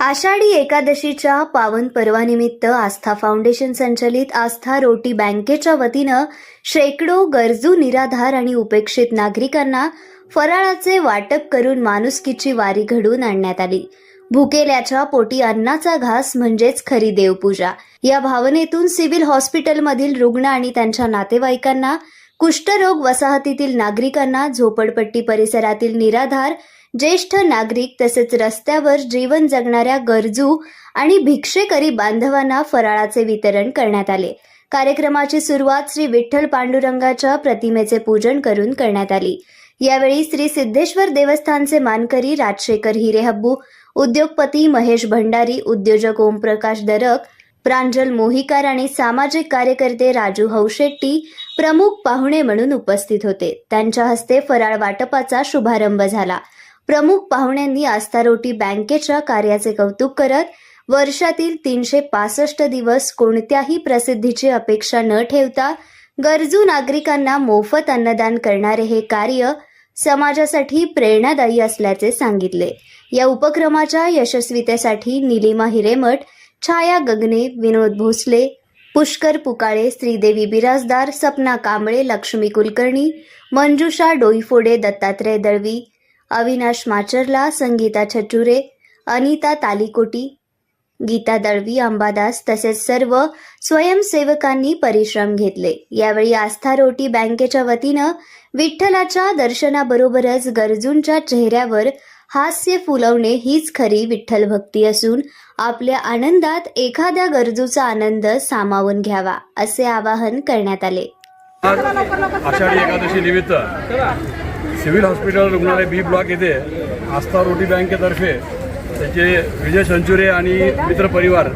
आषाढी एकादशीच्या पावन पर्वानिमित्त आस्था फाउंडेशन संचलित आस्था रोटी बँकेच्या वतीनं शेकडो गरजू निराधार आणि उपेक्षित नागरिकांना फराळाचे वाटप करून माणुसकीची वारी घडवून आणण्यात आली। भुकेल्याच्या पोटी अन्नाचा घास म्हणजेच खरी देवपूजा या भावनेतून सिव्हिल हॉस्पिटलमधील रुग्ण आणि त्यांच्या नातेवाईकांना, कुष्ठरोग वसाहतीतील नागरिकांना, झोपडपट्टी परिसरातील निराधार ज्येष्ठ नागरिक तसेच रस्त्यावर जीवन जगणाऱ्या गरजू आणि भिक्षेकरी बांधवांना फराळाचे वितरण करण्यात आले। कार्यक्रमाची सुरुवात श्री विठ्ठल पांडुरंगाच्या प्रतिमेचे पूजन करून करण्यात आली। यावेळी श्री सिद्धेश्वर देवस्थानचे मानकरी राजशेखर हिरेहब्बू, उद्योगपती महेश भंडारी, उद्योजक ओमप्रकाश दरक, प्रांजल मोहिकार आणि सामाजिक कार्यकर्ते राजू हौशेट्टी प्रमुख पाहुणे म्हणून उपस्थित होते। त्यांच्या हस्ते फराळ वाटपाचा शुभारंभ झाला। प्रमुख पाहुण्यांनी आस्था रोटी बँकेच्या कार्याचे कौतुक करत वर्षातील 365 दिवस कोणत्याही प्रसिद्धीची अपेक्षा न ठेवता गरजू नागरिकांना मोफत अन्नदान करणारे हे कार्य समाजासाठी प्रेरणादायी असल्याचे सांगितले। या उपक्रमाच्या यशस्वीतेसाठी निलिमा हिरेमठ, छाया गगने, विनोद भोसले, पुष्कर पुकाळे, श्रीदेवी बिराजदार, सपना कांबळे, लक्ष्मी कुलकर्णी, मंजुषा डोईफोडे, दत्तात्रय दळवी, अविनाश माचरला, संगीता छचुरे, अनिता तालीकोटी, गीता दळवी, अंबादास तसेच सर्व स्वयंसेवकांनी परिश्रम घेतले। यावेळी आस्था रोटी बँकेच्या वतीनं विठ्ठलाच्या दर्शनाबरोबरच गरजूंच्या चेहऱ्यावर हास्य फुलवणे हीच खरी विठ्ठल भक्ती असून आपल्या आनंदात एखाद्या गरजूचा आनंद सामावून घ्यावा असे आवाहन करण्यात आले। आषाढी एकादशी निमित्त सिव्हिल हॉस्पिटल रुग्णालय बी ब्लॉक येथे आस्था रोटी बँकेतर्फे त्याचे विजय संचुरे आणि मित्र परिवार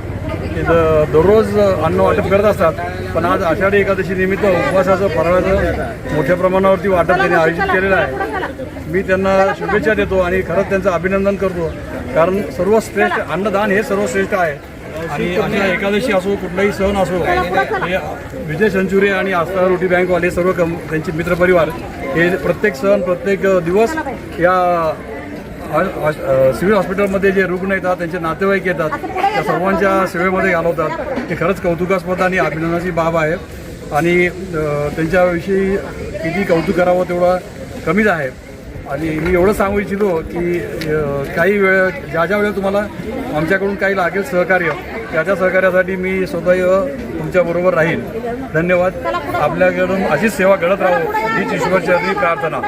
दररोज अन्न वाटप करत असतात। पण आज आषाढी एकादशी निमित्त उपवासाचं फराळाचं मोठ्या प्रमाणावरती वाटप त्यांनी आयोजित केलेलं आहे। मी त्यांना शुभेच्छा देतो आणि खरंच त्यांचं अभिनंदन करतो, कारण सर्वश्रेष्ठ अन्नदान हे सर्वश्रेष्ठ आहे। आणि आषाढी एकादशी असो, कुठलाही सण असो, हे विजय संचुरे आणि आस्था रोटी बँकवाले सर्व त्यांचे मित्रपरिवार हे प्रत्येक सण, प्रत्येक दिवस या सिव्हिल हॉस्पिटलमध्ये जे रुग्ण येतात, त्यांचे नातेवाईक येतात, त्या सर्वांच्या सेवेमध्ये घालवतात। हे खरंच कौतुकास्पद आणि अभिनंदनाची बाब आहे। आणि त्यांच्याविषयी किती कौतुक करावं तेवढं कमीच आहे। आणि मी एवढं सांगू इच्छितो की काही वेळ ज्या वेळेला तुम्हाला आमच्याकडून काही लागेल सहकार्य, त्या सहकार्यासाठी मी स्वतः तुमच्याबरोबर राहील। धन्यवाद। आपल्याकडून अशीच सेवा घडत राहो हीच ईश्वरचरणी प्रार्थना।